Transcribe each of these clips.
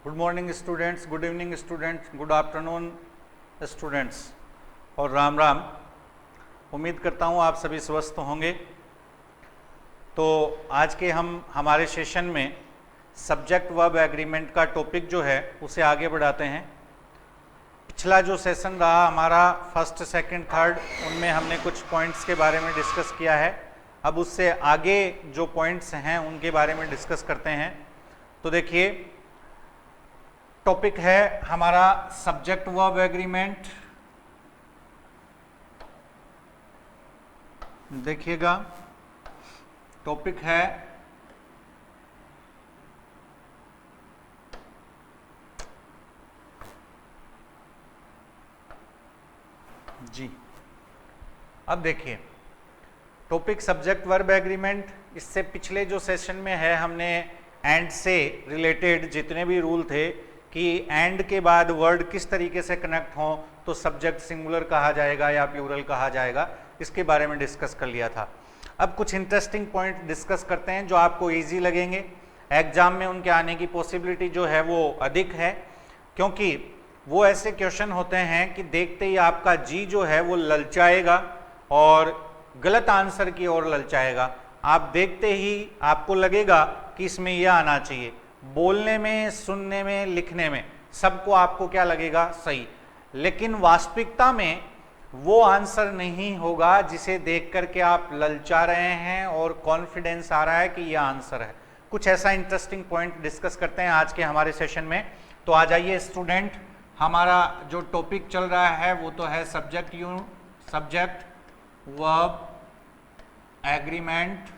Good morning students, good evening students, good afternoon students और राम राम। उम्मीद करता हूँ आप सभी स्वस्थ होंगे। तो आज के हमारे सेशन में सब्जेक्ट वर्ब एग्रीमेंट का टॉपिक जो है उसे आगे बढ़ाते हैं। पिछला जो सेशन रहा हमारा फर्स्ट, सेकंड, थर्ड, उनमें हमने कुछ पॉइंट्स के बारे में डिस्कस किया है। अब उससे आगे जो पॉइंट्स हैं उनके बारे में डिस्कस करते हैं। तो देखिए, टॉपिक है हमारा सब्जेक्ट वर्ब एग्रीमेंट। देखिएगा, टॉपिक है जी। अब देखिए, टॉपिक सब्जेक्ट वर्ब एग्रीमेंट। इससे पिछले जो सेशन में है हमने एंड से रिलेटेड जितने भी रूल थे कि एंड के बाद वर्ड किस तरीके से कनेक्ट हो तो सब्जेक्ट सिंगुलर कहा जाएगा या प्लूरल कहा जाएगा, इसके बारे में डिस्कस कर लिया था। अब कुछ इंटरेस्टिंग पॉइंट डिस्कस करते हैं जो आपको इजी लगेंगे। एग्जाम में उनके आने की पॉसिबिलिटी जो है वो अधिक है, क्योंकि वो ऐसे क्वेश्चन होते हैं कि देखते ही आपका जी जो है वो ललचाएगा और गलत आंसर की ओर ललचाएगा। आप देखते ही आपको लगेगा कि इसमें यह आना चाहिए। बोलने में, सुनने में, लिखने में सबको आपको क्या लगेगा, सही, लेकिन वास्तविकता में वो आंसर नहीं होगा जिसे देख करके आप ललचा रहे हैं और कॉन्फिडेंस आ रहा है कि यह आंसर है। कुछ ऐसा इंटरेस्टिंग पॉइंट डिस्कस करते हैं आज के हमारे सेशन में। तो आ जाइए स्टूडेंट, हमारा जो टॉपिक चल रहा है वो तो है सब्जेक्ट वर्ब एग्रीमेंट।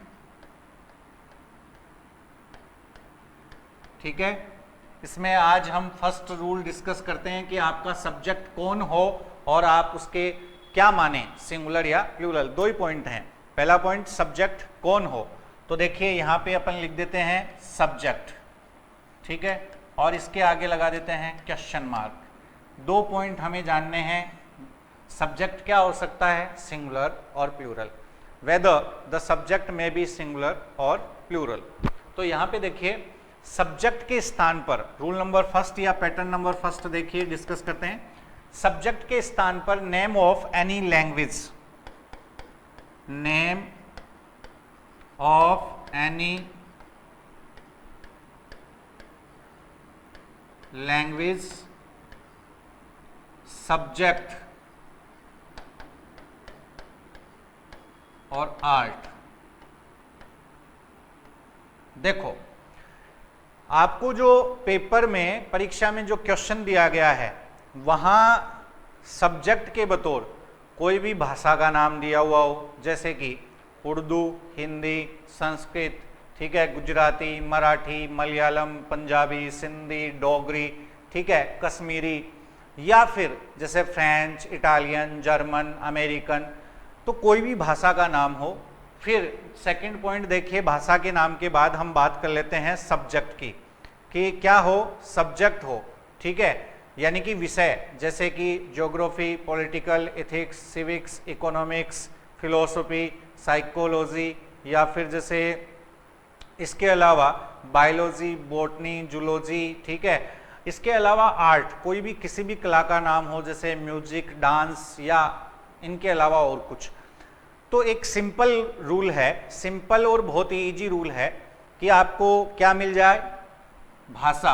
ठीक है, इसमें आज हम फर्स्ट रूल डिस्कस करते हैं कि आपका सब्जेक्ट कौन हो और आप उसके क्या माने, सिंगुलर या प्लूरल। दो ही पॉइंट हैं। पहला पॉइंट, सब्जेक्ट कौन हो। तो देखिए यहाँ पे अपन लिख देते हैं सब्जेक्ट, ठीक है, और इसके आगे लगा देते हैं क्वेश्चन मार्क। दो पॉइंट हमें जानने हैं। सब्जेक्ट क्या हो सकता है, सिंगुलर और प्लूरल, वेदर द सब्जेक्ट में बी सिंगुलर और प्लूरल। तो यहाँ पे देखिए, सब्जेक्ट के स्थान पर रूल नंबर फर्स्ट या पैटर्न नंबर फर्स्ट देखिए, डिस्कस करते हैं। सब्जेक्ट के स्थान पर name of any language, name of any language, subject और आर्ट। देखो, आपको जो पेपर में, परीक्षा में जो क्वेश्चन दिया गया है वहां सब्जेक्ट के बतौर कोई भी भाषा का नाम दिया हुआ हो, जैसे कि उर्दू, हिंदी, संस्कृत, ठीक है, गुजराती, मराठी, मलयालम, पंजाबी, सिंधी, डोगरी, ठीक है, कश्मीरी, या फिर जैसे फ्रेंच, इटालियन, जर्मन, अमेरिकन, तो कोई भी भाषा का नाम हो। फिर सेकंड पॉइंट देखिए, भाषा के नाम के बाद हम बात कर लेते हैं सब्जेक्ट की, कि क्या हो, सब्जेक्ट हो, ठीक है, यानी कि विषय, जैसे कि geography, political, ethics, civics, economics, philosophy, psychology, या फिर जैसे इसके अलावा बायोलॉजी, बॉटनी, जूलॉजी, ठीक है। इसके अलावा आर्ट, कोई भी किसी भी कला का नाम हो, जैसे म्यूजिक, डांस, या इनके अलावा और कुछ। तो एक सिंपल रूल है, सिंपल और बहुत ही इजी रूल है कि आपको क्या मिल जाए, भाषा,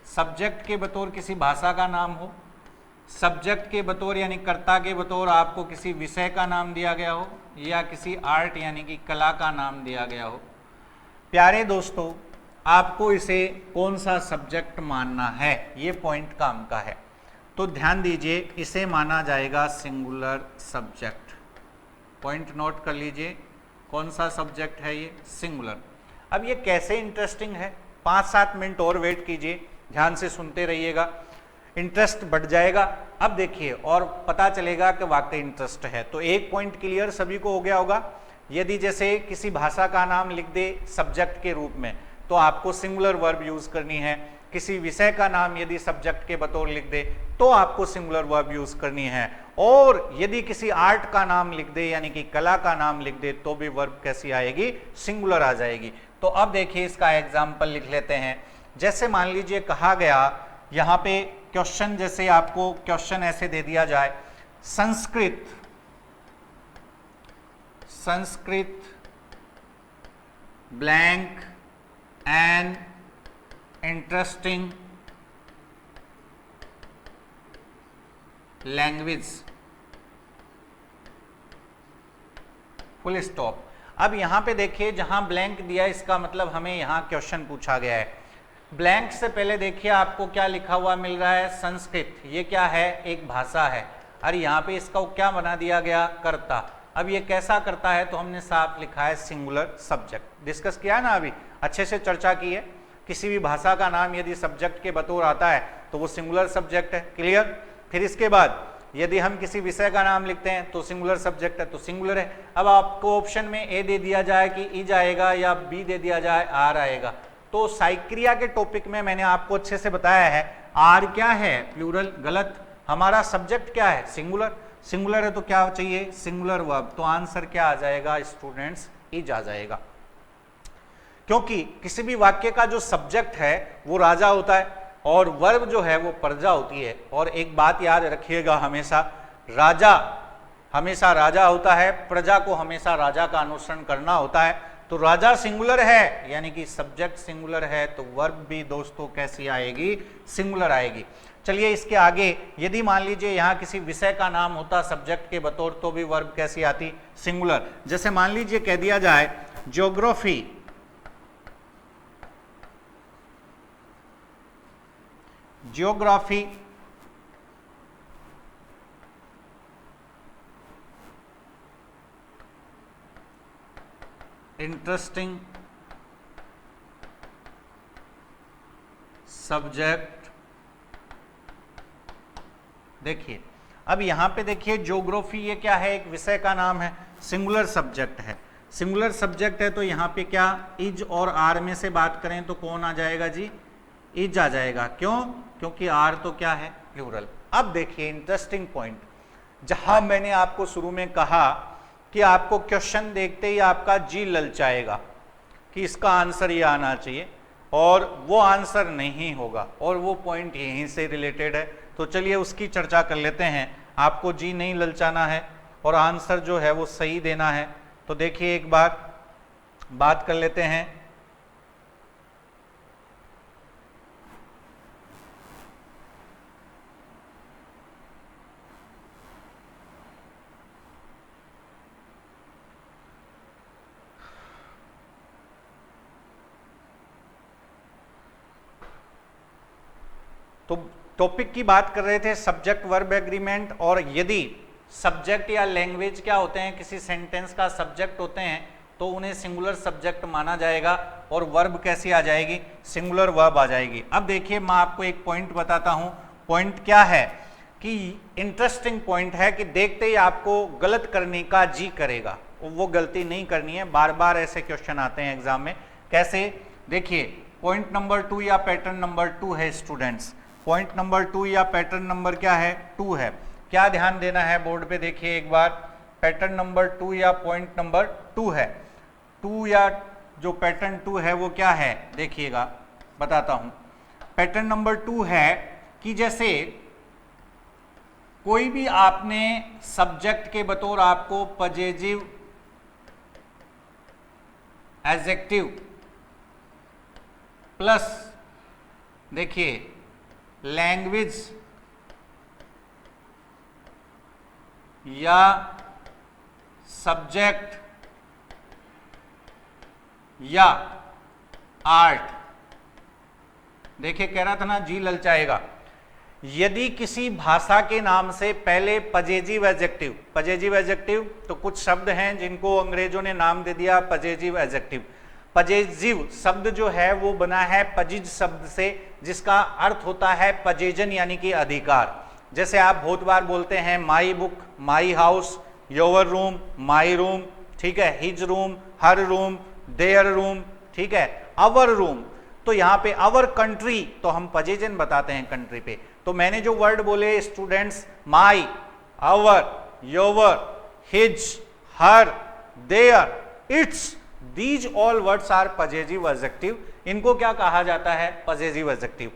सब्जेक्ट के बतौर किसी भाषा का नाम हो, सब्जेक्ट के बतौर यानी कर्ता के बतौर आपको किसी विषय का नाम दिया गया हो, या किसी आर्ट यानी कि कला का नाम दिया गया हो। प्यारे दोस्तों, आपको इसे कौन सा सब्जेक्ट मानना है, ये पॉइंट काम का है। तो ध्यान दीजिए, इसे माना जाएगा सिंगुलर सब्जेक्ट। पॉइंट नोट कर लीजिए, कौन सा सब्जेक्ट है ये, सिंगुलर। अब ये कैसे इंटरेस्टिंग है, 5-7 मिनट और वेट कीजिए, ध्यान से सुनते रहिएगा, इंटरेस्ट बढ़ जाएगा। अब देखिए और पता चलेगा कि वाकई इंटरेस्ट है। तो एक पॉइंट क्लियर सभी को हो गया होगा। यदि जैसे किसी भाषा का नाम लिख दे सब्जेक्ट के रूप में तो आपको सिंगुलर वर्ब यूज करनी है। किसी विषय का नाम यदि सब्जेक्ट के बतौर लिख दे तो आपको सिंगुलर वर्ब यूज करनी है। और यदि किसी आर्ट का नाम लिख दे यानी कि कला का नाम लिख दे तो भी वर्ब कैसी आएगी, सिंगुलर आ जाएगी। तो अब देखिए इसका एग्जाम्पल लिख लेते हैं जैसे मान लीजिए कहा गया यहां पे क्वेश्चन, जैसे आपको क्वेश्चन ऐसे दे दिया जाए, Sanskrit blank and interesting language, full stop. अब यहां पे देखिए जहां ब्लैंक दिया इसका मतलब हमें यहां क्वेश्चन पूछा गया है। ब्लैंक से पहले देखिए आपको क्या लिखा हुआ मिल रहा है, संस्कृत, ये क्या है, एक भाषा है। और यहाँ पे इसका क्या बना दिया गया, कर्ता। अब ये कैसा करता है, तो हमने साफ लिखा है सिंगुलर सब्जेक्ट। डिस्कस किया है ना, अभी अच्छे से चर्चा की है। किसी भी भाषा का नाम यदि सब्जेक्ट के बतौर आता है तो वो सिंगुलर सब्जेक्ट है, क्लियर। फिर इसके बाद यदि हम किसी विषय का नाम लिखते हैं तो सिंगुलर सब्जेक्ट है, तो सिंगुलर है। अब आपको ऑप्शन में ए दे दिया जाए कि ई जाएगा या बी दे दिया जाए आर आएगा, तो साइक्रिया के टॉपिक में मैंने आपको अच्छे से बताया है आर क्या है, प्लूरल, गलत। हमारा सब्जेक्ट क्या है, सिंगुलर। सिंगुलर है तो क्या चाहिए, सिंगुलर वर्ब। तो आंसर क्या आ जाएगा स्टूडेंट्स, इज आ जाएगा। क्योंकि किसी भी वाक्य का जो सब्जेक्ट है वो राजा होता है और वर्ब जो है वो प्रजा होती है। और एक बात याद रखिएगा, हमेशा राजा हमेशा राजा होता है, प्रजा को हमेशा राजा का अनुसरण करना होता है। तो राजा सिंगुलर है यानी कि सब्जेक्ट सिंगुलर है, तो वर्ब भी दोस्तों कैसी आएगी, सिंगुलर आएगी। चलिए इसके आगे, यदि मान लीजिए यहाँ किसी विषय का नाम होता सब्जेक्ट के बतौर, तो भी वर्ब कैसी आती, सिंगुलर। जैसे मान लीजिए कह दिया जाए ज्योग्राफी, ज्योग्राफी इंटरेस्टिंग सब्जेक्ट। देखिए अब यहां पे देखिए ज्योग्राफी ये क्या है, एक विषय का नाम है, सिंगुलर सब्जेक्ट है। सिंगुलर सब्जेक्ट है तो यहाँ पे क्या, इज और आर में से बात करें तो कौन आ जाएगा जी, इज आ जाएगा। क्यों, क्योंकि आर तो क्या है, प्लूरल। अब देखिए इंटरेस्टिंग पॉइंट, जहां मैंने आपको शुरू में कहा कि आपको क्वेश्चन देखते ही आपका जी ललचाएगा कि इसका आंसर ये आना चाहिए, और वो आंसर नहीं होगा, और वो पॉइंट यहीं से रिलेटेड है। तो चलिए उसकी चर्चा कर लेते हैं। आपको जी नहीं ललचाना है और आंसर जो है वो सही देना है। तो देखिए एक बात कर लेते हैं। तो टॉपिक की बात कर रहे थे सब्जेक्ट वर्ब एग्रीमेंट, और यदि सब्जेक्ट या लैंग्वेज क्या होते हैं, किसी सेंटेंस का सब्जेक्ट होते हैं, तो उन्हें सिंगुलर सब्जेक्ट माना जाएगा, और वर्ब कैसी आ जाएगी, सिंगुलर वर्ब आ जाएगी। अब देखिए मैं आपको एक पॉइंट बताता हूं। पॉइंट क्या है कि इंटरेस्टिंग पॉइंट है कि देखते ही आपको गलत करने का जी करेगा, वो गलती नहीं करनी है। बार बार ऐसे क्वेश्चन आते हैं एग्जाम में। कैसे, देखिए पॉइंट नंबर 2 या पैटर्न नंबर 2 है स्टूडेंट्स। पॉइंट नंबर 2 या पैटर्न नंबर क्या है, 2 है। क्या ध्यान देना है बोर्ड पे, देखिए एक बार, पैटर्न नंबर 2 या पॉइंट नंबर 2 है। 2 या जो पैटर्न 2 है वो क्या है, देखिएगा बताता हूं। पैटर्न नंबर 2 है कि जैसे कोई भी आपने सब्जेक्ट के बतौर आपको पजेसिव एडजेक्टिव प्लस देखिए लैंग्वेज या सब्जेक्ट या आर्ट, देखिए कह रहा था ना जी ललचाएगा। यदि किसी भाषा के नाम से पहले पजेसिव एडजेक्टिव, पजेसिव एडजेक्टिव तो कुछ शब्द हैं जिनको अंग्रेजों ने नाम दे दिया पजेसिव एडजेक्टिव। पजेसिव शब्द जो है वो बना है पजिज शब्द से, जिसका अर्थ होता है पजेजन यानी कि अधिकार। जैसे आप बहुत बार बोलते हैं my book, my house, your room, my room, ठीक है, his room, her room, their room, ठीक है, अवर रूम। तो यहाँ पे अवर कंट्री तो हम पजेजन बताते हैं कंट्री पे। तो मैंने जो वर्ड बोले students, my, our, your, his, her, their, its, these all words are possessive adjective, इनको क्या कहा जाता है? Possessive adjective.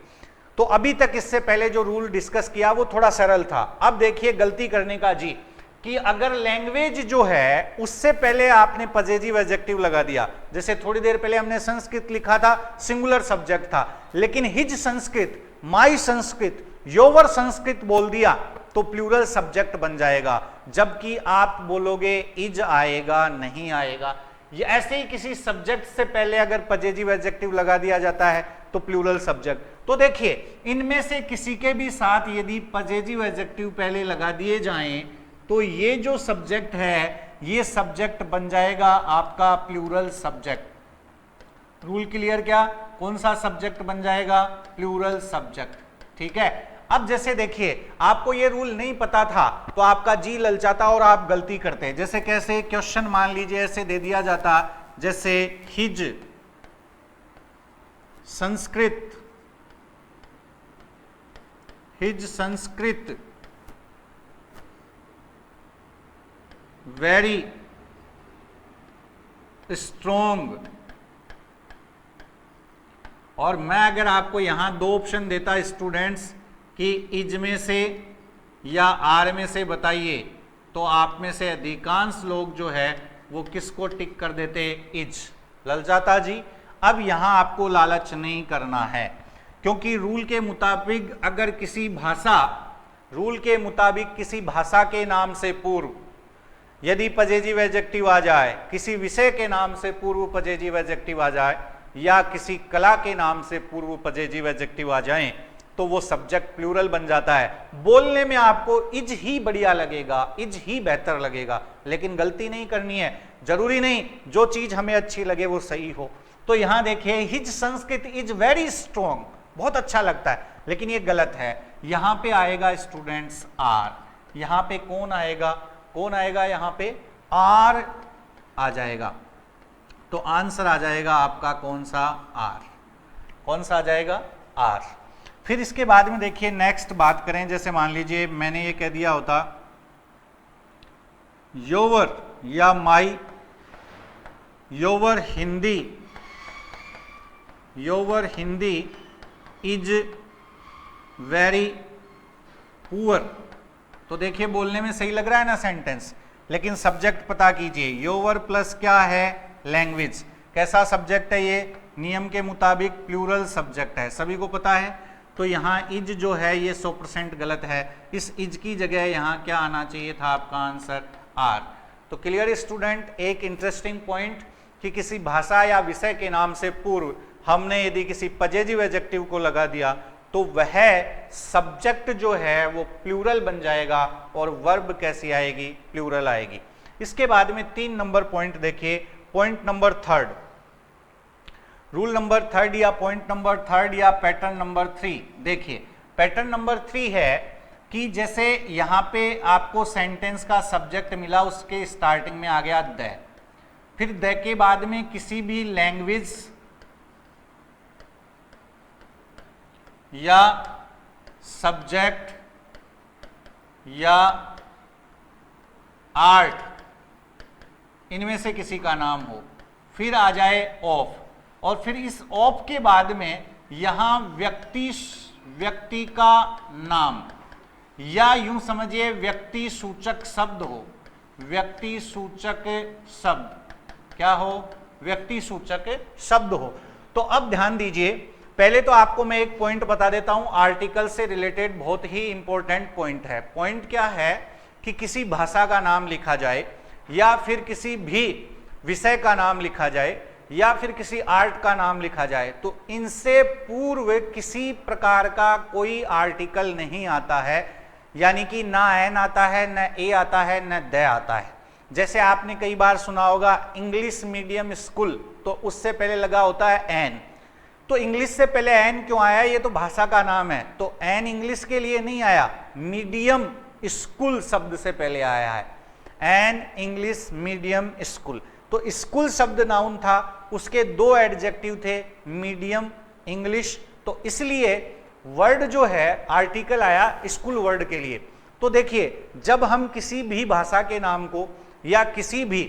तो अभी तक इससे पहले जो रूल डिस्कस किया वो थोड़ा सरल था। अब देखिए गलती करने का जी, कि अगर लैंग्वेज जो है उससे पहले आपने पजेसिव एडजेक्टिव लगा दिया, जैसे थोड़ी देर पहले हमने संस्कृत लिखा था, सिंगुलर सब्जेक्ट था, लेकिन हिज संस्कृत, माई संस्कृत, योवर संस्कृत बोल दिया तो प्लूरल सब्जेक्ट बन जाएगा, जबकि आप बोलोगे इज आएगा, नहीं आएगा। ये ऐसे ही किसी सब्जेक्ट से पहले अगर पजेसिव एडजेक्टिव लगा दिया जाता है तो प्लूरल सब्जेक्ट। तो देखिए इनमें से किसी के भी साथ यदि पजेसिव एडजेक्टिव पहले लगा दिए जाएं तो ये जो सब्जेक्ट है ये सब्जेक्ट बन जाएगा आपका प्लूरल सब्जेक्ट। रूल क्लियर क्या? कौन सा सब्जेक्ट बन जाएगा? Plural subject. ठीक है। अब जैसे देखिए आपको ये रूल नहीं पता था तो आपका जी ललचाता और आप गलती करते। जैसे कैसे? क्वेश्चन मान लीजिए ऐसे दे दिया जाता, जैसे his Sanskrit, his Sanskrit very strong, और मैं अगर आपको यहां दो ऑप्शन देता स्टूडेंट्स कि इज में से या आर में से बताइए, तो आप में से अधिकांश लोग जो है वो किसको टिक कर देते? इज। ललचाता जी अब यहां आपको लालच नहीं करना है, क्योंकि रूल के मुताबिक अगर किसी भाषा, रूल के मुताबिक किसी भाषा के नाम से पूर्व यदि पजेसिव एडजेक्टिव आ जाए, किसी विषय के नाम से पूर्व पजेसिव एडजेक्टिव आ जाए, या किसी कला के नाम से पूर्व पजेसिव एडजेक्टिव आ जाएं, तो वो सब्जेक्ट प्लूरल बन जाता है। बोलने में आपको इज ही बढ़िया लगेगा, इज ही बेहतर लगेगा, लेकिन गलती नहीं करनी है। जरूरी नहीं जो चीज हमें अच्छी लगे वो सही हो। तो यहां देखिए his Sanskrit is very strong, बहुत अच्छा लगता है, लेकिन ये गलत है। यहां पे आएगा स्टूडेंट्स आर, यहां पे कौन आएगा? कौन आएगा? यहां पे आर आ जाएगा। तो आंसर आ जाएगा आपका कौन सा? आर। कौन सा आ जाएगा? आर। फिर इसके बाद में देखिए नेक्स्ट बात करें, जैसे मान लीजिए मैंने ये कह दिया होता योवर या my, your Hindi, your Hindi is very poor. तो देखिए बोलने में सही लग रहा है ना सेंटेंस, लेकिन सब्जेक्ट पता कीजिए, योवर प्लस क्या है? लैंग्वेज। कैसा सब्जेक्ट है ये? नियम के मुताबिक प्लूरल सब्जेक्ट है, सभी को पता है। तो यहाँ इज जो है ये 100% गलत है। इस इज की जगह यहाँ क्या आना चाहिए था? आपका आंसर आर। तो क्लियर स्टूडेंट? एक इंटरेस्टिंग पॉइंट कि किसी भाषा या विषय के नाम से पूर्व हमने यदि किसी पजेसिव एडजेक्टिव को लगा दिया तो वह सब्जेक्ट जो है वो प्लूरल बन जाएगा, और वर्ब कैसी आएगी? प्लूरल आएगी। इसके बाद में 3 नंबर पॉइंट देखिए, पॉइंट नंबर 3, रूल नंबर 3 या पॉइंट नंबर 3 या पैटर्न नंबर 3। देखिए पैटर्न नंबर 3 है कि जैसे यहां पे आपको सेंटेंस का सब्जेक्ट मिला, उसके स्टार्टिंग में आ गया द, फिर द के बाद में किसी भी लैंग्वेज या सब्जेक्ट या आर्ट, इनमें से किसी का नाम हो, फिर आ जाए ऑफ, और फिर इस ऑफ के बाद में यहां व्यक्ति का नाम, या यूं समझिए व्यक्ति सूचक शब्द हो, व्यक्ति सूचक शब्द क्या हो? व्यक्ति सूचक शब्द हो। तो अब ध्यान दीजिए, पहले तो आपको मैं एक पॉइंट बता देता हूं, आर्टिकल से रिलेटेड बहुत ही इंपॉर्टेंट पॉइंट है। पॉइंट क्या है कि किसी भाषा का नाम लिखा जाए, या फिर किसी भी विषय का नाम लिखा जाए, या फिर किसी आर्ट का नाम लिखा जाए, तो इनसे पूर्व किसी प्रकार का कोई आर्टिकल नहीं आता है, यानी कि ना एन आता है, न ए आता है, न द आता है। जैसे आपने कई बार सुना होगा इंग्लिश मीडियम स्कूल, तो उससे पहले लगा होता है एन। तो इंग्लिश से पहले एन क्यों आया? ये तो भाषा का नाम है, तो एन इंग्लिश के लिए नहीं आया, मीडियम स्कूल शब्द से पहले आया है, एन इंग्लिश मीडियम स्कूल। तो स्कूल शब्द नाउन था, उसके 2 एडजेक्टिव थे, मीडियम, इंग्लिश, तो इसलिए वर्ड जो है आर्टिकल आया स्कूल वर्ड के लिए। तो देखिए जब हम किसी भी भाषा के नाम को या किसी भी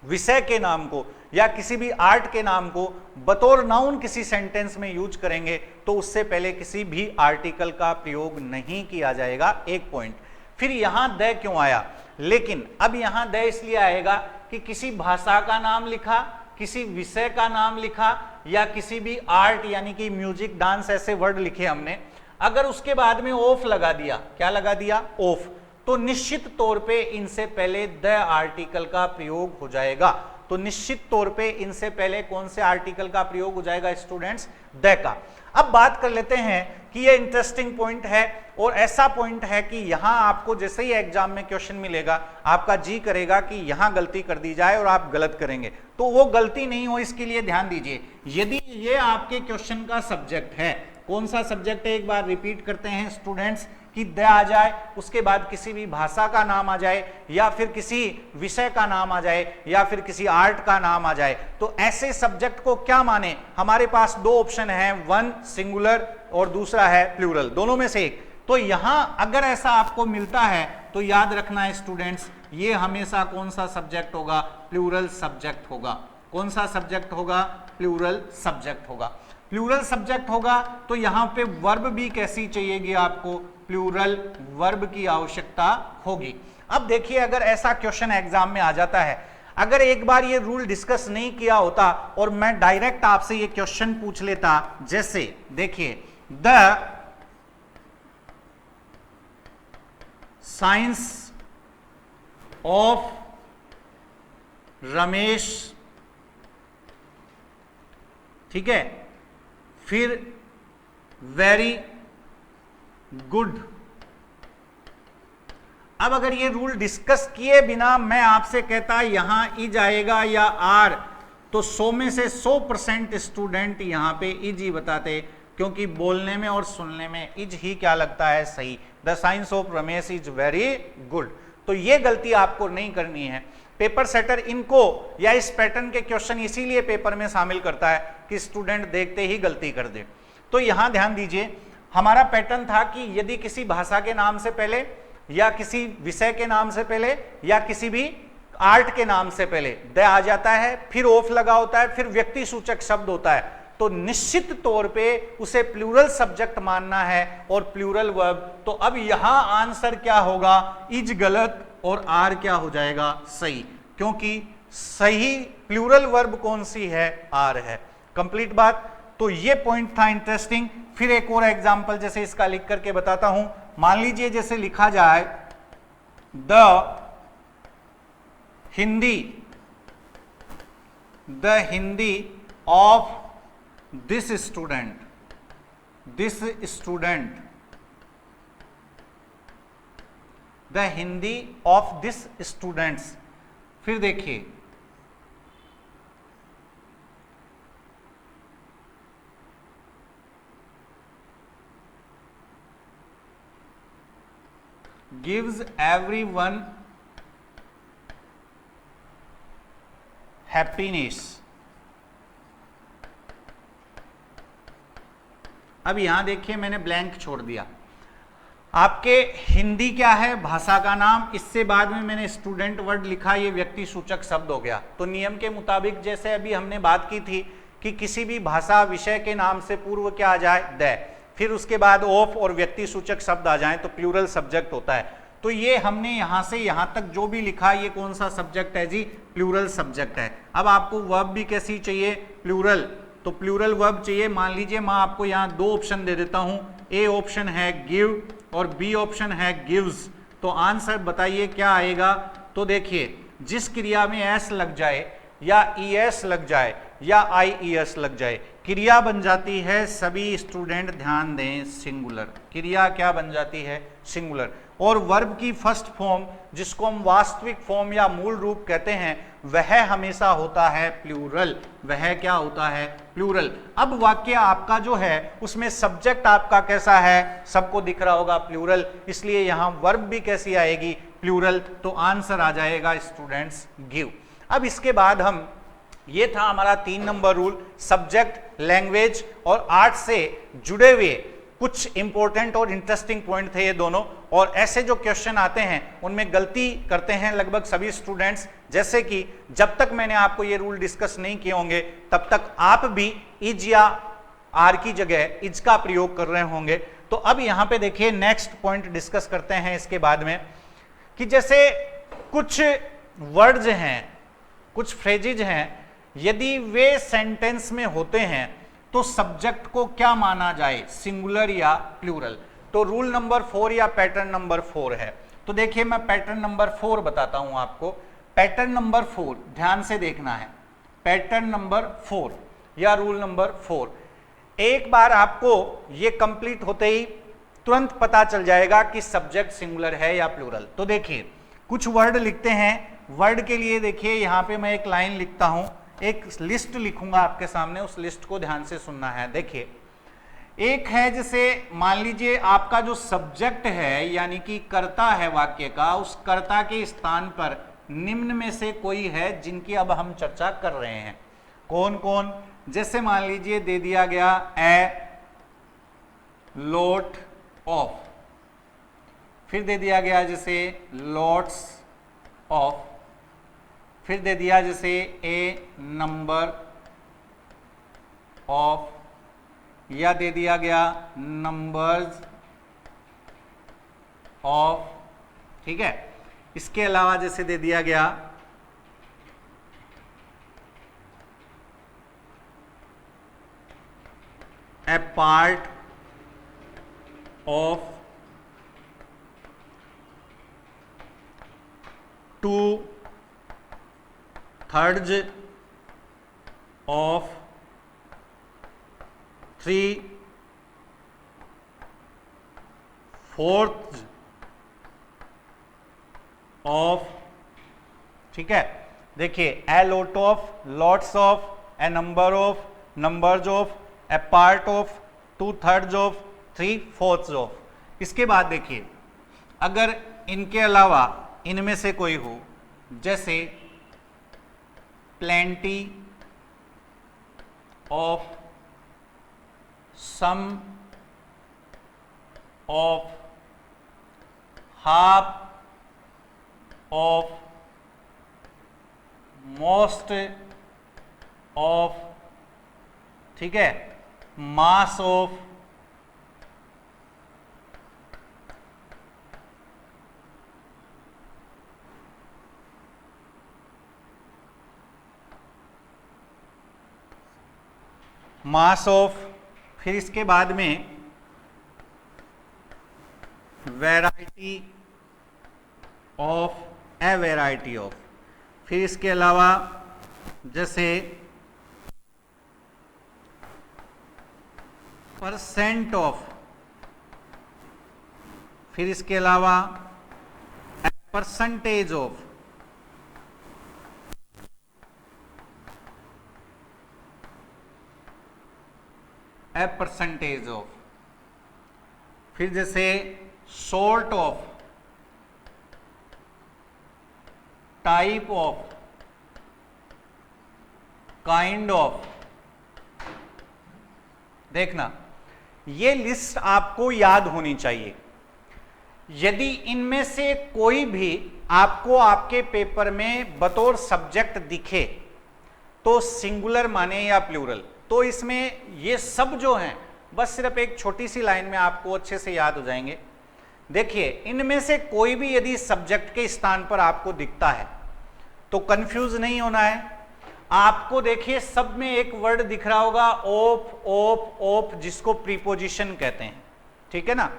विषय के नाम को या किसी भी आर्ट के नाम को बतौर नाउन किसी सेंटेंस में यूज करेंगे तो उससे पहले किसी भी आर्टिकल का प्रयोग नहीं किया जाएगा, एक पॉइंट। फिर यहां द क्यों आया, लेकिन अब यहां द इसलिए आएगा कि किसी भाषा का नाम लिखा, किसी विषय का नाम लिखा या किसी भी आर्ट यानी कि म्यूजिक, डांस ऐसे वर्ड लिखे हमने, अगर उसके बाद में ऑफ लगा दिया, क्या लगा दिया, ऑफ, तो निश्चित तौर पे इनसे पहले द आर्टिकल का प्रयोग हो जाएगा। तो निश्चित तौर पे इनसे पहले कौन से आर्टिकल का प्रयोग हो जाएगा स्टूडेंट्स, द का। अब बात कर लेते हैं कि ये इंटरेस्टिंग पॉइंट है और ऐसा पॉइंट है कि यहां आपको जैसे ही एग्जाम में क्वेश्चन मिलेगा आपका जी करेगा कि यहां गलती कर दी जाए और आप गलत करेंगे, तो वो गलती नहीं हो इसके लिए ध्यान दीजिए। यदि ये आपके क्वेश्चन का सब्जेक्ट है, कौन सा सब्जेक्ट है, एक बार रिपीट करते हैं स्टूडेंट्स, कि द आ जाए, उसके बाद किसी भी भाषा का नाम आ जाए या फिर किसी विषय का नाम आ जाए या फिर किसी आर्ट का नाम आ जाए, तो ऐसे सब्जेक्ट को क्या माने, हमारे पास दो ऑप्शन है, वन सिंगुलर और दूसरा है प्लूरल, दोनों में से एक। तो यहां अगर ऐसा आपको मिलता है तो याद रखना है स्टूडेंट्स, ये हमेशा कौन सा सब्जेक्ट होगा, प्लूरल सब्जेक्ट होगा। कौन सा सब्जेक्ट होगा, प्लूरल सब्जेक्ट होगा। प्लूरल सब्जेक्ट होगा तो यहां पे वर्ब भी कैसी चाहिएगी आपको, प्लूरल वर्ब की आवश्यकता होगी। अब देखिए अगर ऐसा क्वेश्चन एग्जाम में आ जाता है, अगर एक बार ये रूल डिस्कस नहीं किया होता और मैं डायरेक्ट आपसे ये क्वेश्चन पूछ लेता, जैसे देखिए द साइंस ऑफ रमेश, ठीक है, फिर वेरी गुड। अब अगर ये रूल डिस्कस किए बिना मैं आपसे कहता यहां इज आएगा या आर, तो 100 में से 100% स्टूडेंट यहां पे इज ही बताते, क्योंकि बोलने में और सुनने में इज ही क्या लगता है, सही। The science of Ramesh is very good. तो ये गलती आपको नहीं करनी है। पेपर सेटर इनको या इस पैटर्न के क्वेश्चन इसीलिए पेपर में शामिल करता है कि स्टूडेंट देखते ही गलती कर दे। तो यहां ध्यान दीजिए, हमारा पैटर्न था कि यदि किसी भाषा के नाम से पहले या किसी विषय के नाम से पहले या किसी भी आर्ट के नाम से पहले द आ जाता है, फिर ऑफ लगा होता है, फिर व्यक्ति सूचक शब्द होता है, तो निश्चित तौर पे उसे प्लूरल सब्जेक्ट मानना है और प्लूरल वर्ब। तो अब यहां आंसर क्या होगा, इज गलत और आर क्या हो जाएगा, सही, क्योंकि सही प्लूरल वर्ब कौन सी है, आर है। कंप्लीट बात। तो ये पॉइंट था इंटरेस्टिंग। फिर एक और एग्जांपल जैसे इसका लिख करके बताता हूं। मान लीजिए जैसे लिखा जाए the Hindi of this student, the Hindi of this students. फिर देखिए gives everyone happiness। अब यहां देखिए मैंने ब्लैंक छोड़ दिया। आपके हिंदी क्या है, भाषा का नाम, इससे बाद में मैंने स्टूडेंट वर्ड लिखा, ये व्यक्ति सूचक शब्द हो गया। तो नियम के मुताबिक जैसे अभी हमने बात की थी कि किसी भी भाषा विषय के नाम से पूर्व क्या आ जाए, द, फिर उसके बाद ऑफ और व्यक्ति सूचक शब्द आ जाए तो प्लूरल सब्जेक्ट होता है। तो ये हमने यहां से यहां तक जो भी लिखा ये कौन सा सब्जेक्ट है जी, प्लूरल सब्जेक्ट है। अब आपको वर्ब भी कैसी चाहिए, प्लूरल। तो प्लूरल वर्ब चाहिए। मान लीजिए मैं आपको यहां दो ऑप्शन दे देता हूं, ए ऑप्शन है गिव और बी ऑप्शन है गिव्स। तो आंसर बताइए क्या आएगा। तो देखिए जिस क्रिया में एस लग जाए या ई एस लग जाए या आई ई एस लग जाए, क्रिया बन जाती है, सभी स्टूडेंट ध्यान दें, सिंगुलर। क्रिया क्या बन जाती है, सिंगुलर। और वर्ब की फर्स्ट फॉर्म जिसको हम वास्तविक फॉर्म या मूल रूप कहते हैं वह हमेशा होता है प्लूरल। वह क्या होता है, प्लूरल। अब वाक्य आपका जो है उसमें सब्जेक्ट आपका कैसा है, सबको दिख रहा होगा, प्लूरल, इसलिए यहां वर्ब भी कैसी आएगी, प्लूरल। तो आंसर आ जाएगा स्टूडेंट्स गिव। अब इसके बाद हम, ये था हमारा 3 नंबर रूल, सब्जेक्ट, लैंग्वेज और आर्ट से जुड़े हुए कुछ इंपॉर्टेंट और इंटरेस्टिंग पॉइंट थे ये दोनों, और ऐसे जो क्वेश्चन आते हैं उनमें गलती करते हैं लगभग सभी स्टूडेंट्स, जैसे कि जब तक मैंने आपको ये रूल डिस्कस नहीं किए होंगे तब तक आप भी इज या आर की जगह इज का प्रयोग कर रहे होंगे। तो अब यहां पे देखिए नेक्स्ट पॉइंट डिस्कस करते हैं इसके बाद में, कि जैसे कुछ वर्ड्स हैं, कुछ फ्रेजेज हैं, यदि वे सेंटेंस में होते हैं तो सब्जेक्ट को क्या माना जाए, सिंगुलर या प्लूरल। तो रूल नंबर 4 या पैटर्न नंबर 4 है। तो देखिए मैं पैटर्न नंबर 4 बताता हूं आपको। पैटर्न नंबर 4 ध्यान से देखना है, पैटर्न नंबर 4 या रूल नंबर 4, एक बार आपको ये कंप्लीट होते ही तुरंत पता चल जाएगा कि सब्जेक्ट सिंगुलर है या प्लूरल। तो देखिए कुछ वर्ड लिखते हैं, वर्ड के लिए देखिए यहां पे मैं एक लाइन लिखता हूं, एक लिस्ट लिखूंगा आपके सामने, उस लिस्ट को ध्यान से सुनना है। देखिए एक है, जैसे मान लीजिए आपका जो सब्जेक्ट है यानी कि कर्ता है वाक्य का, उस कर्ता के स्थान पर निम्न में से कोई है जिनकी अब हम चर्चा कर रहे हैं। कौन कौन? जैसे मान लीजिए दे दिया गया ए लोट ऑफ, फिर दे दिया गया जैसे लॉट्स ऑफ, फिर दे दिया जैसे ए नंबर ऑफ, या दे दिया गया नंबर्स ऑफ, ठीक है। इसके अलावा जैसे दे दिया गया a part of, two thirds of, three fourth of, ठीक है। देखिए a lot of, lots of, a number of, numbers of, a part of, two thirds of, three fourth of. इसके बाद देखिए अगर इनके अलावा इनमें से कोई हो, जैसे plenty of, some of, half of, most of, ठीक है, mass of, मास ऑफ, फिर इसके बाद में variety of, a variety of, फिर इसके अलावा जैसे परसेंट ऑफ, फिर इसके अलावा percentage of, a percentage of, फिर जैसे sort of, type of, kind of. देखना ये लिस्ट आपको याद होनी चाहिए। यदि इनमें से कोई भी आपको आपके पेपर में बतौर सब्जेक्ट दिखे तो सिंगुलर माने या प्लूरल। तो इसमें ये सब जो हैं बस सिर्फ एक छोटी सी लाइन में आपको अच्छे से याद हो जाएंगे। देखिए इनमें से कोई भी यदि सब्जेक्ट के स्थान पर आपको दिखता है तो कंफ्यूज नहीं होना है। आपको देखिए सब में एक वर्ड दिख रहा होगा ऑफ ऑफ ऑफ, जिसको प्रीपोजिशन कहते हैं, ठीक है ना।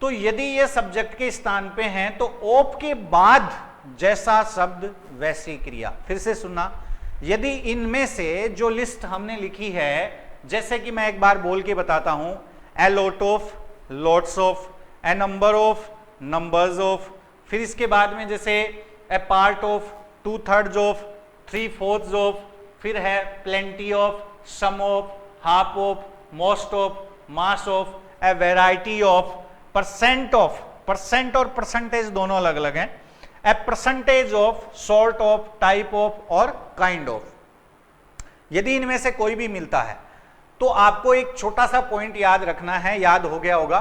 तो यदि ये सब्जेक्ट के स्थान पे हैं तो ऑफ के बाद जैसा शब्द वैसी क्रिया। फिर से सुनना, यदि इनमें से जो लिस्ट हमने लिखी है, जैसे कि मैं एक बार बोल के बताता हूं, a lot of, lots of, a number of, numbers of, फिर इसके बाद में जैसे a part of, two thirds of, three fourths of, फिर है plenty of, some of, half of, most of, mass of, a variety of, percent of. Percent और percentage दोनों अलग अलग हैं। A percentage of, sort of, type of और kind of. यदि इनमें से कोई भी मिलता है तो आपको एक छोटा सा पॉइंट याद रखना है, याद हो गया होगा,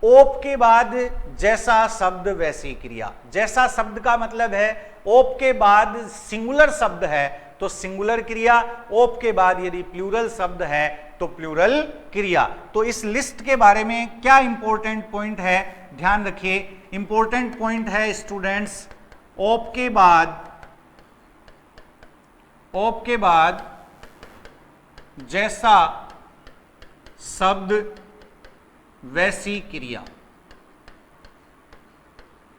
ओप के बाद जैसा शब्द वैसी क्रिया। जैसा शब्द का मतलब है ओप के बाद सिंगुलर शब्द है तो सिंगुलर क्रिया, ओप के बाद यदि प्लूरल शब्द है तो प्लूरल क्रिया। तो इस लिस्ट के बारे में क्या इंपॉर्टेंट पॉइंट है, ध्यान रखिए। इंपॉर्टेंट पॉइंट है स्टूडेंट्स, ओप के बाद जैसा शब्द वैसी क्रिया,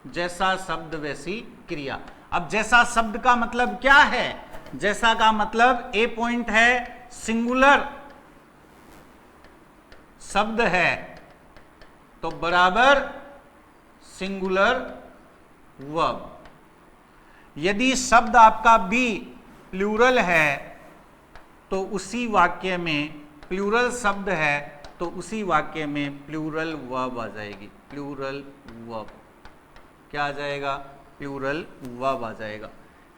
जैसा शब्द वैसी क्रिया। अब जैसा शब्द का मतलब क्या है, जैसा का मतलब ए पॉइंट है सिंगुलर शब्द है तो बराबर सिंगुलर वर्ब। यदि शब्द आपका बी प्लूरल है तो उसी वाक्य में, प्लूरल शब्द है तो उसी वाक्य में प्लूरल वर्ब आ जाएगी। प्लूरल वर्ब क्या आ जाएगा, प्लूरल वर्ब आ जाएगा।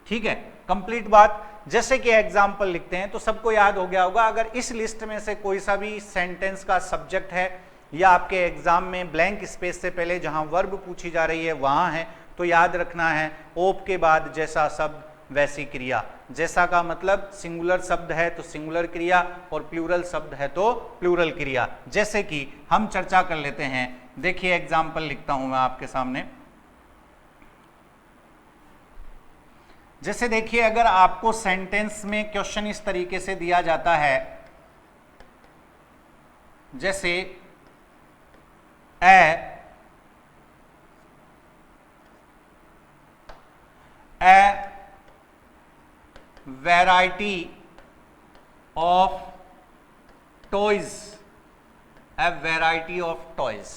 ठीक है, कंप्लीट बात। जैसे कि एग्जाम्पल लिखते हैं तो सबको याद हो गया होगा, अगर इस लिस्ट में से कोई सा भी सेंटेंस का सब्जेक्ट है या आपके एग्जाम में ब्लैंक स्पेस से पहले जहां वर्ब पूछी जा रही है वहां है, तो याद रखना है ओप के बाद जैसा शब्द वैसी क्रिया। जैसा का मतलब सिंगुलर शब्द है तो सिंगुलर क्रिया और प्लूरल शब्द है तो प्लूरल क्रिया। जैसे कि हम चर्चा कर लेते हैं, देखिए एग्जाम्पल लिखता हूं मैं आपके सामने। जैसे देखिए, अगर आपको सेंटेंस में क्वेश्चन इस तरीके से दिया जाता है, जैसे ए variety of toys, A variety of toys.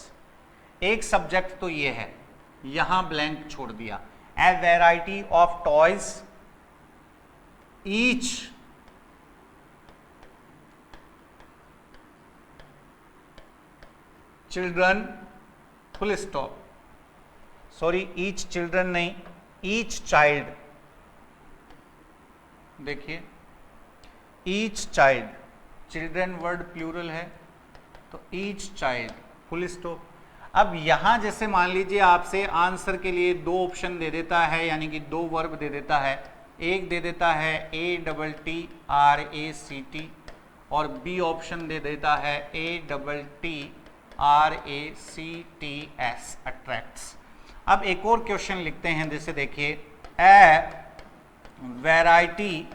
एक सब्जेक्ट तो ये है, यहां ब्लैंक छोड़ दिया। A variety of toys, each children, full stop, sorry each children नहीं, each child। देखिए each child, children word plural है तो each child, full stop। अब यहां जैसे मान लीजिए आपसे आंसर के लिए दो ऑप्शन दे देता है, यानी कि दो वर्ब दे देता है। एक दे देता है ATTRACT और बी ऑप्शन दे देता है ATTRACTS, अट्रैक्ट्स। अब एक और क्वेश्चन लिखते हैं, जैसे देखिए ए variety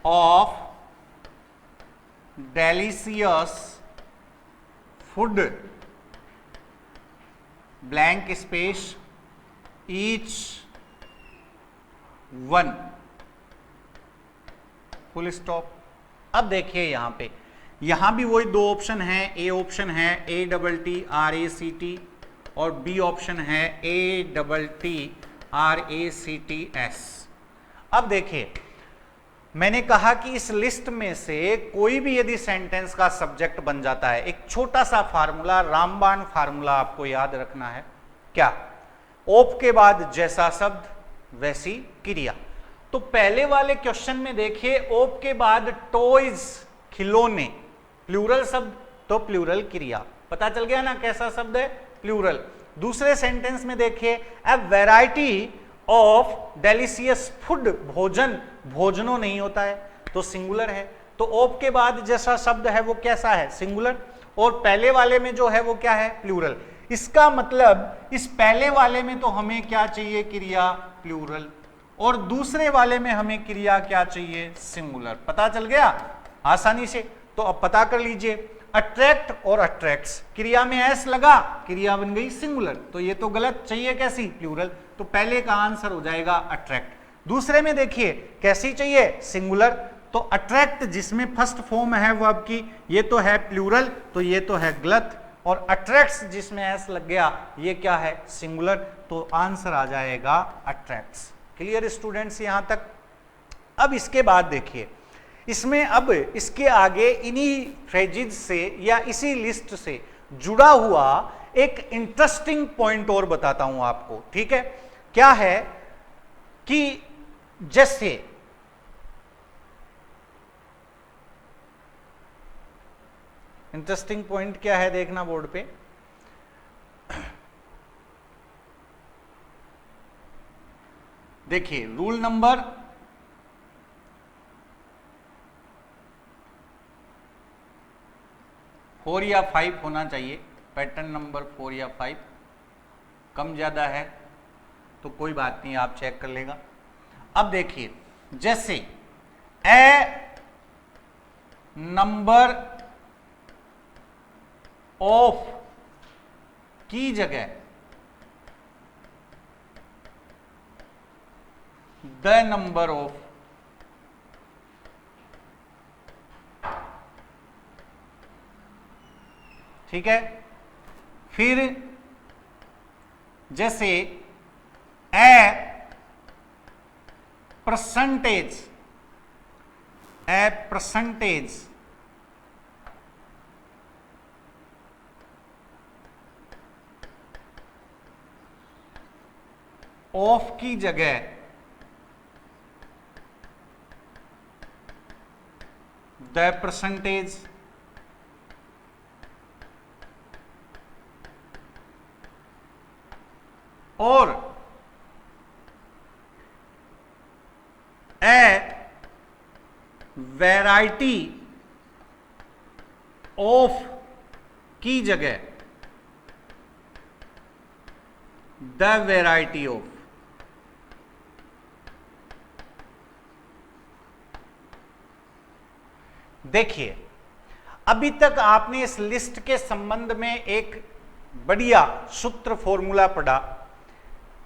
of delicious food blank space each one, full stop. अब देखिए यहां भी वही दो ऑप्शन है, ए ऑप्शन है ATTRACT और बी ऑप्शन है ATTRACTS। अब देखिए, मैंने कहा कि इस लिस्ट में से कोई भी यदि सेंटेंस का सब्जेक्ट बन जाता है, एक छोटा सा फार्मूला, रामबाण फार्मूला आपको याद रखना है। क्या, ओप के बाद जैसा शब्द वैसी क्रिया। तो पहले वाले क्वेश्चन में देखिए ओप के बाद टॉयज, खिलौने, प्लूरल शब्द तो प्लूरल क्रिया। पता चल गया ना कैसा शब्द है, प्लूरल। दूसरे सेंटेंस में देखिए ए वैरायटी ऑफ डेलिशियस फूड, भोजन, भोजनों नहीं होता है तो सिंगुलर है। तो ओप के बाद जैसा शब्द है वो कैसा है, सिंगुलर। और पहले वाले में जो है वो क्या है, प्लूरल। इसका मतलब इस पहले वाले में तो हमें क्या चाहिए, क्रिया प्लूरल, और दूसरे वाले में हमें क्रिया क्या चाहिए, सिंगुलर। पता चल गया आसानी से। तो अब पता कर लीजिए, अट्रैक्ट और अट्रैक्ट्स, क्रिया में एस लगा, क्रिया बन गई सिंगुलर। तो ये तो गलत, चाहिए कैसी, प्लूरल। तो पहले का आंसर हो जाएगा अट्रैक्ट। दूसरे में देखिए कैसी चाहिए, सिंगुलर। तो अट्रैक्ट जिसमें फर्स्ट फॉर्म है वर्ब की, ये तो है प्लूरल, तो ये तो है गलत। और अट्रैक्ट्स जिसमें एस लग गया, ये क्या है, सिंगुलर। तो आंसर आ जाएगा अट्रैक्ट्स। क्लियर स्टूडेंट्स यहां तक। अब इसके बाद देखिए, इसमें अब इसके आगे इन्हीं फ्रेजेज से या इसी लिस्ट से जुड़ा हुआ एक इंटरेस्टिंग पॉइंट और बताता हूं आपको। ठीक है, क्या है कि जैसे इंटरेस्टिंग पॉइंट क्या है देखना बोर्ड पे। देखिए रूल नंबर 4 या 5 होना चाहिए, पैटर्न नंबर 4 या 5, कम ज्यादा है तो कोई बात नहीं, आप चेक कर लेगा। अब देखिए जैसे ए नंबर ऑफ की जगह द नंबर ऑफ, ठीक है। फिर जैसे ए परसेंटेज ऑफ की जगह द परसेंटेज और ए वैरायटी ऑफ की जगह द वैरायटी ऑफ। देखिए अभी तक आपने इस लिस्ट के संबंध में एक बढ़िया सूत्र फॉर्मूला पढ़ा,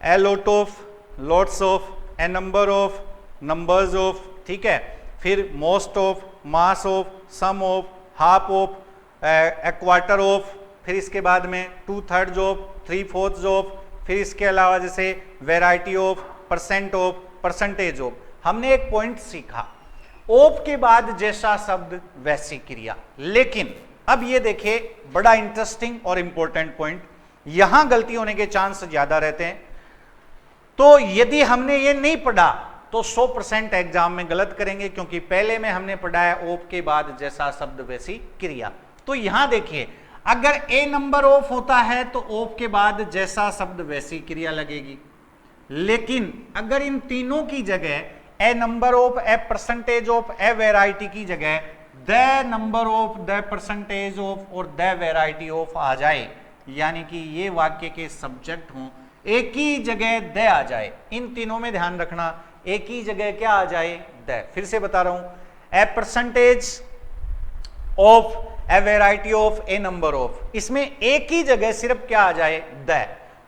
a lot of, lots of, a number of, numbers of, ठीक है। फिर most of, mass of, some of, half of, a quarter of, फिर इसके बाद में 2/3 ऑफ, 3/4 ऑफ, फिर इसके अलावा जैसे variety of, percent of, percentage of. हमने एक पॉइंट सीखा, ऑफ के बाद जैसा शब्द वैसी क्रिया। लेकिन अब ये देखिए बड़ा इंटरेस्टिंग और इंपॉर्टेंट पॉइंट, यहां गलती होने के चांस ज्यादा रहते हैं। तो यदि हमने ये नहीं पढ़ा तो 100% एग्जाम में गलत करेंगे, क्योंकि पहले में हमने पढ़ा है ऑफ के बाद जैसा शब्द वैसी क्रिया। तो यहां देखिए अगर ए नंबर ऑफ होता है तो ऑफ के बाद जैसा शब्द वैसी क्रिया लगेगी, लेकिन अगर इन तीनों की जगह a number of, a percentage of, a variety की जगह the number of, the percentage of और द वैरायटी ऑफ आ जाए, यानी कि ये वाक्य के सब्जेक्ट हों, एक ही जगह द आ जाए, इन तीनों में ध्यान रखना, एक ही जगह क्या आ जाए, द। फिर से बता रहा हूं, ए percentage of, a variety of, a number of, इसमें एक ही जगह सिर्फ क्या आ जाए, द।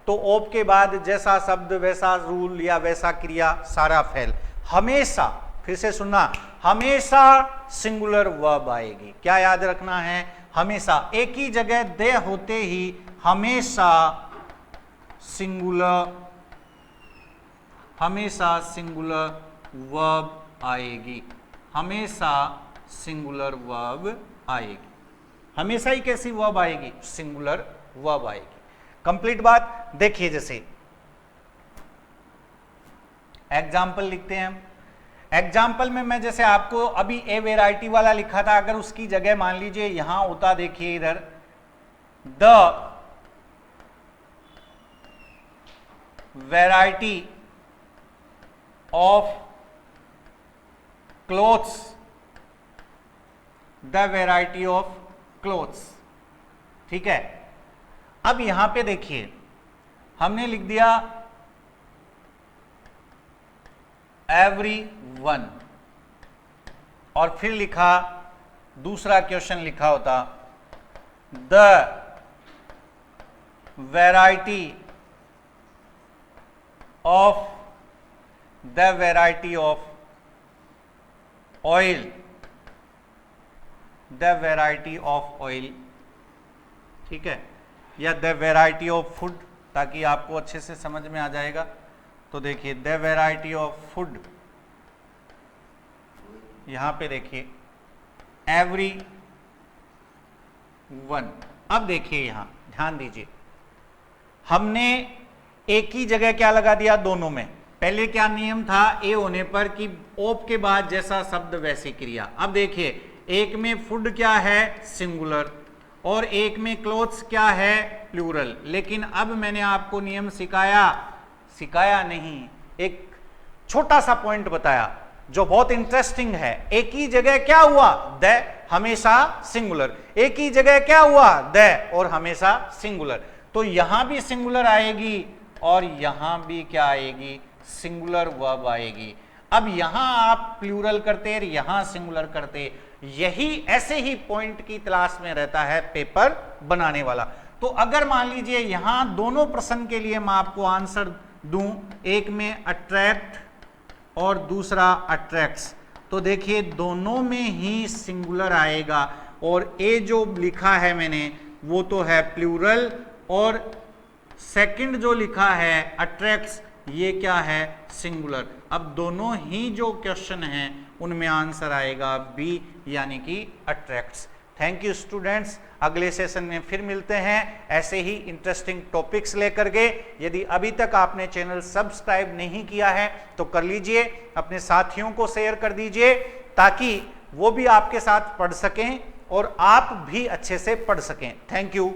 तो ऑफ के बाद जैसा शब्द वैसा रूल या वैसा क्रिया सारा फेल। हमेशा, फिर से सुनना, हमेशा सिंगुलर वर्ब आएगी। क्या याद रखना है, हमेशा एक ही जगह दे होते ही हमेशा सिंगुलर वर्ब आएगी, हमेशा सिंगुलर वर्ब आएगी। हमेशा ही कैसी वर्ब आएगी, सिंगुलर वर्ब आएगी। कंप्लीट बात। देखिए जैसे एग्जाम्पल लिखते हैं हम। एग्जाम्पल में मैं जैसे आपको अभी ए वैरायटी वाला लिखा था, अगर उसकी जगह मान लीजिए यहां होता, देखिए इधर the variety of clothes, the variety of clothes, ठीक है। अब यहां पे देखिए हमने लिख दिया everyone, और फिर लिखा, दूसरा क्वेश्चन लिखा होता the variety of, the variety of oil, the variety of oil, ठीक है, या द वैरायटी ऑफ फूड, ताकि आपको अच्छे से समझ में आ जाएगा। तो देखिए द वैरायटी ऑफ फूड, यहां पे देखिए एवरी वन। अब देखिए यहां ध्यान दीजिए, हमने एक ही जगह क्या लगा दिया, दोनों में। पहले क्या नियम था ए होने पर कि ऑफ के बाद जैसा शब्द वैसी क्रिया। अब देखिए एक में फूड क्या है, सिंगुलर, और एक में क्लोथ्स क्या है, प्लूरल। लेकिन अब मैंने आपको नियम सिखाया नहीं, एक छोटा सा पॉइंट बताया जो बहुत इंटरेस्टिंग है। एक ही जगह क्या हुआ, द हमेशा सिंगुलर, एक ही जगह क्या हुआ, द और हमेशा सिंगुलर। तो यहां भी सिंगुलर आएगी और यहां भी क्या आएगी, सिंगुलर वर्ब आएगी। अब यहां आप प्लूरल करते, यहां सिंगुलर करते, यही ऐसे ही पॉइंट की तलाश में रहता है पेपर बनाने वाला। तो अगर मान लीजिए यहां दोनों प्रश्न के लिए मैं आपको आंसर दूं, एक में अट्रैक्ट और दूसरा अट्रैक्ट्स, तो देखिए दोनों में ही सिंगुलर आएगा। और ए जो लिखा है मैंने वो तो है प्लूरल, और सेकंड जो लिखा है अट्रैक्ट्स, ये क्या है, सिंगुलर। अब दोनों ही जो क्वेश्चन हैं उनमें आंसर आएगा बी, यानी कि अट्रैक्ट्स। थैंक यू स्टूडेंट्स, अगले सेशन में फिर मिलते हैं ऐसे ही इंटरेस्टिंग टॉपिक्स लेकर के। यदि अभी तक आपने चैनल सब्सक्राइब नहीं किया है तो कर लीजिए, अपने साथियों को शेयर कर दीजिए ताकि वो भी आपके साथ पढ़ सकें और आप भी अच्छे से पढ़ सकें। Thank you.